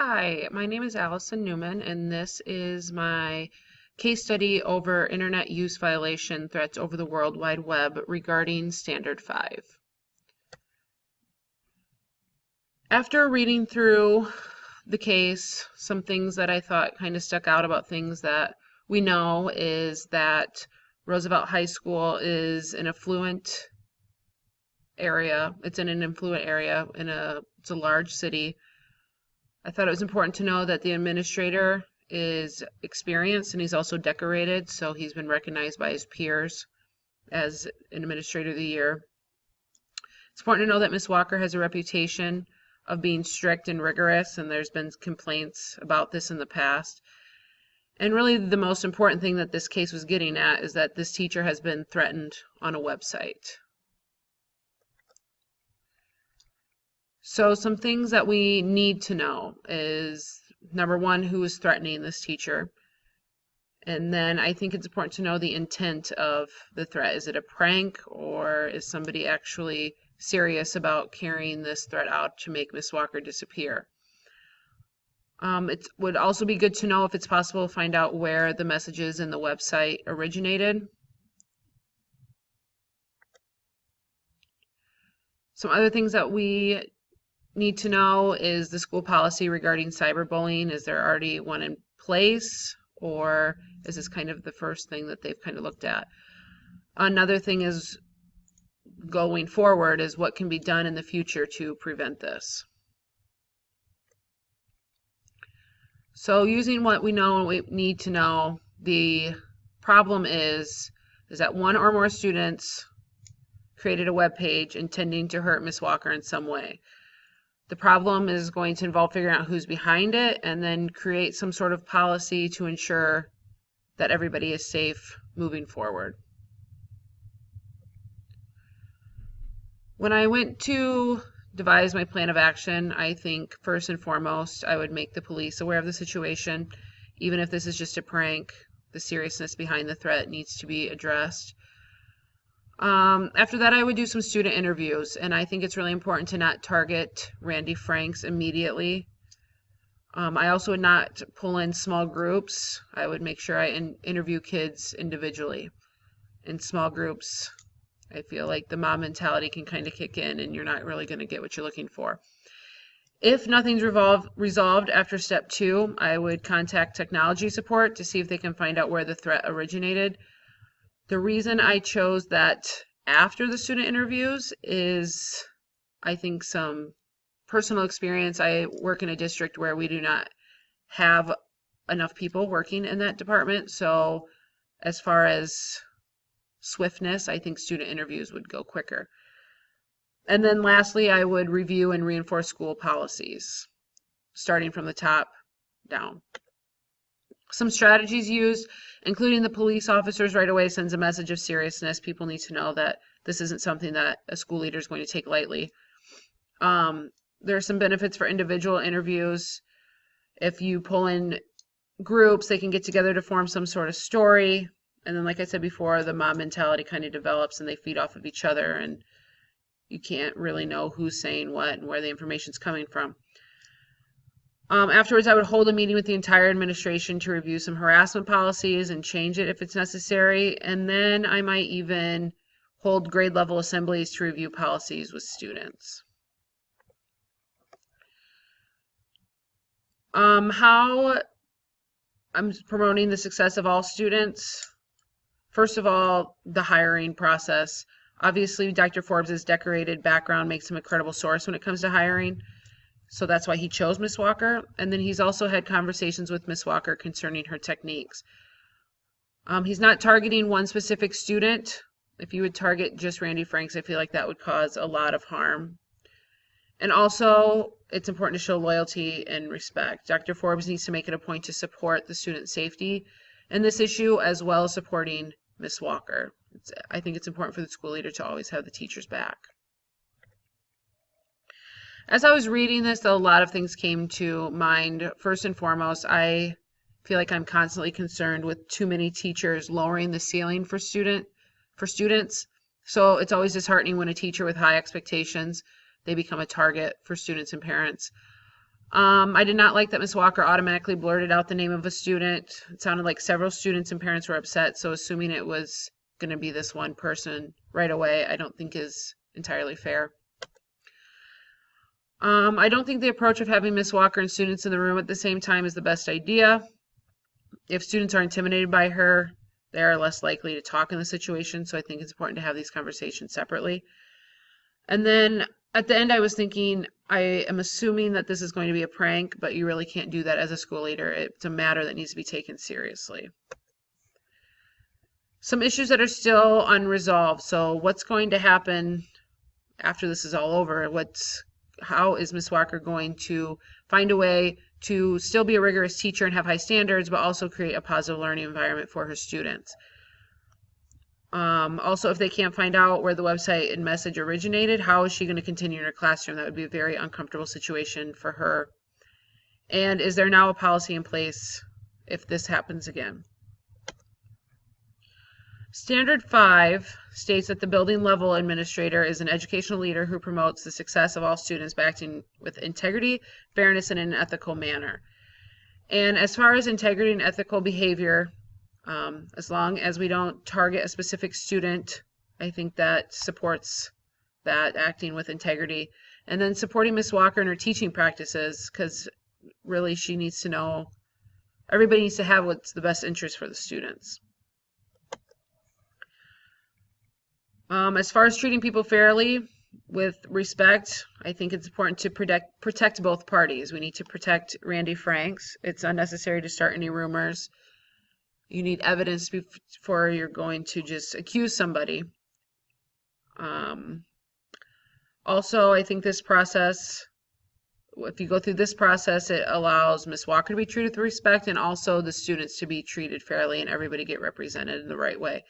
Hi, my name is Allison Newman, and this is my case study over internet use violation threats over the World Wide Web regarding Standard 5. After reading through the case, some things that I thought kind of stuck out about things that we know is that Roosevelt High School is an affluent area. It's in an affluent area it's a large city. I thought it was important to know that the administrator is experienced and he's also decorated, so he's been recognized by his peers as an Administrator of the Year. It's important to know that Ms. Walker has a reputation of being strict and rigorous, and there's been complaints about this in the past. And really the most important thing that this case was getting at is that this teacher has been threatened on a website. So some things that we need to know is, number one, who is threatening this teacher? And then I think it's important to know the intent of the threat. Is it a prank, or is somebody actually serious about carrying this threat out to make Miss Walker disappear? It would also be good to know if it's possible to find out where the messages in the website originated. Some other things that we need to know is the school policy regarding cyberbullying. Is there already one in place, or is this kind of the first thing that they've kind of looked at? Another thing is, going forward, is what can be done in the future to prevent this. So using what we know and we need to know, the problem is that one or more students created a web page intending to hurt Miss Walker in some way. The problem is going to involve figuring out who's behind it and then create some sort of policy to ensure that everybody is safe moving forward. When I went to devise my plan of action, I think first and foremost I would make the police aware of the situation. Even if this is just a prank, the seriousness behind the threat needs to be addressed. After that, I would do some student interviews, and I think it's really important to not target Randy Franks immediately. I also would not pull in small groups. I would make sure I interview kids individually. In small groups, I feel like the mob mentality can kind of kick in, and you're not really going to get what you're looking for. If nothing's resolved after step 2, I would contact technology support to see if they can find out where the threat originated. The reason I chose that after the student interviews is, I think, some personal experience. I work in a district where we do not have enough people working in that department. So as far as swiftness, I think student interviews would go quicker. And then lastly, I would review and reinforce school policies, starting from the top down. Some strategies used, including the police officers right away, sends a message of seriousness. People need to know that this isn't something that a school leader is going to take lightly. There are some benefits for individual interviews. If you pull in groups, they can get together to form some sort of story. And then, like I said before, the mob mentality kind of develops and they feed off of each other, and you can't really know who's saying what and where the information's coming from. Afterwards, I would hold a meeting with the entire administration to review some harassment policies and change it if it's necessary. And then I might even hold grade level assemblies to review policies with students. How I'm promoting the success of all students. First of all, the hiring process. Obviously, Dr. Forbes' decorated background makes him a credible source when it comes to hiring. So that's why he chose Miss Walker. And then he's also had conversations with Miss Walker concerning her techniques. He's not targeting one specific student. If you would target just Randy Franks, I feel like that would cause a lot of harm. And also, it's important to show loyalty and respect. Dr. Forbes needs to make it a point to support the student safety in this issue, as well as supporting Miss Walker. I think it's important for the school leader to always have the teacher's back. As I was reading this, a lot of things came to mind. First and foremost, I feel like I'm constantly concerned with too many teachers lowering the ceiling for students. So it's always disheartening when a teacher with high expectations, they become a target for students and parents. I did not like that Ms. Walker automatically blurted out the name of a student. It sounded like several students and parents were upset, so assuming it was going to be this one person right away, I don't think is entirely fair. I don't think the approach of having Ms. Walker and students in the room at the same time is the best idea. If students are intimidated by her, they are less likely to talk in the situation, so I think it's important to have these conversations separately. And then at the end, I was thinking, I am assuming that this is going to be a prank, but you really can't do that as a school leader. It's a matter that needs to be taken seriously. Some issues that are still unresolved. So what's going to happen after this is all over? How is Ms. Walker going to find a way to still be a rigorous teacher and have high standards, but also create a positive learning environment for her students? Also, if they can't find out where the website and message originated, how is she going to continue in her classroom? That would be a very uncomfortable situation for her. And is there now a policy in place if this happens again? Standard 5 states that the building level administrator is an educational leader who promotes the success of all students by acting with integrity, fairness, and in an ethical manner. And as far as integrity and ethical behavior, as long as we don't target a specific student, I think that supports that, acting with integrity. And then supporting Ms. Walker in her teaching practices, because really she needs to know, everybody needs to have what's the best interest for the students. As far as treating people fairly, with respect, I think it's important to protect both parties. We need to protect Randy Franks. It's unnecessary to start any rumors. You need evidence before you're going to just accuse somebody. Also, I think this process, if you go through this process, it allows Ms. Walker to be treated with respect and also the students to be treated fairly and everybody get represented in the right way.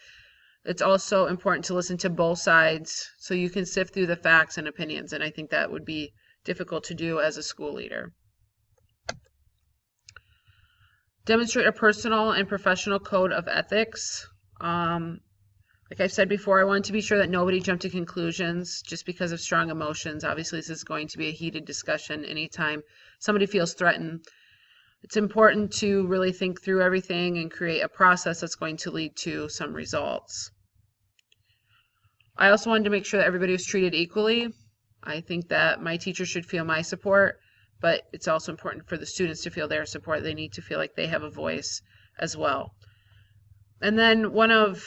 It's also important to listen to both sides so you can sift through the facts and opinions, and I think that would be difficult to do as a school leader. Demonstrate a personal and professional code of ethics. Like I've said before, I want to be sure that nobody jumped to conclusions just because of strong emotions. Obviously, this is going to be a heated discussion anytime somebody feels threatened. It's important to really think through everything and create a process that's going to lead to some results. I also wanted to make sure that everybody was treated equally. I think that my teachers should feel my support, but it's also important for the students to feel their support. They need to feel like they have a voice as well. And then one of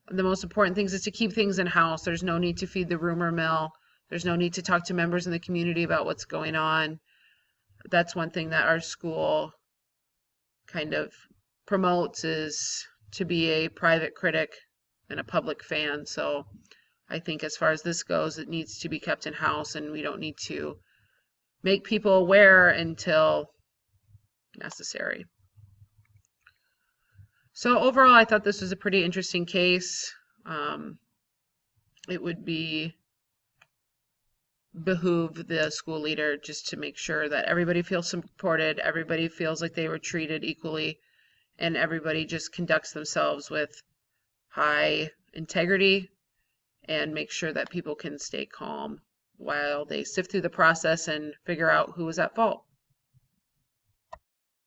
the most important things is to keep things in-house. There's no need to feed the rumor mill. There's no need to talk to members in the community about what's going on. That's one thing that our school kind of promotes, is to be a private critic and a public fan. So I think as far as this goes, it needs to be kept in-house, and we don't need to make people aware until necessary. So overall, I thought this was a pretty interesting case. It would behoove the school leader just to make sure that everybody feels supported, everybody feels like they were treated equally, and everybody just conducts themselves with high integrity and make sure that people can stay calm while they sift through the process and figure out who was at fault.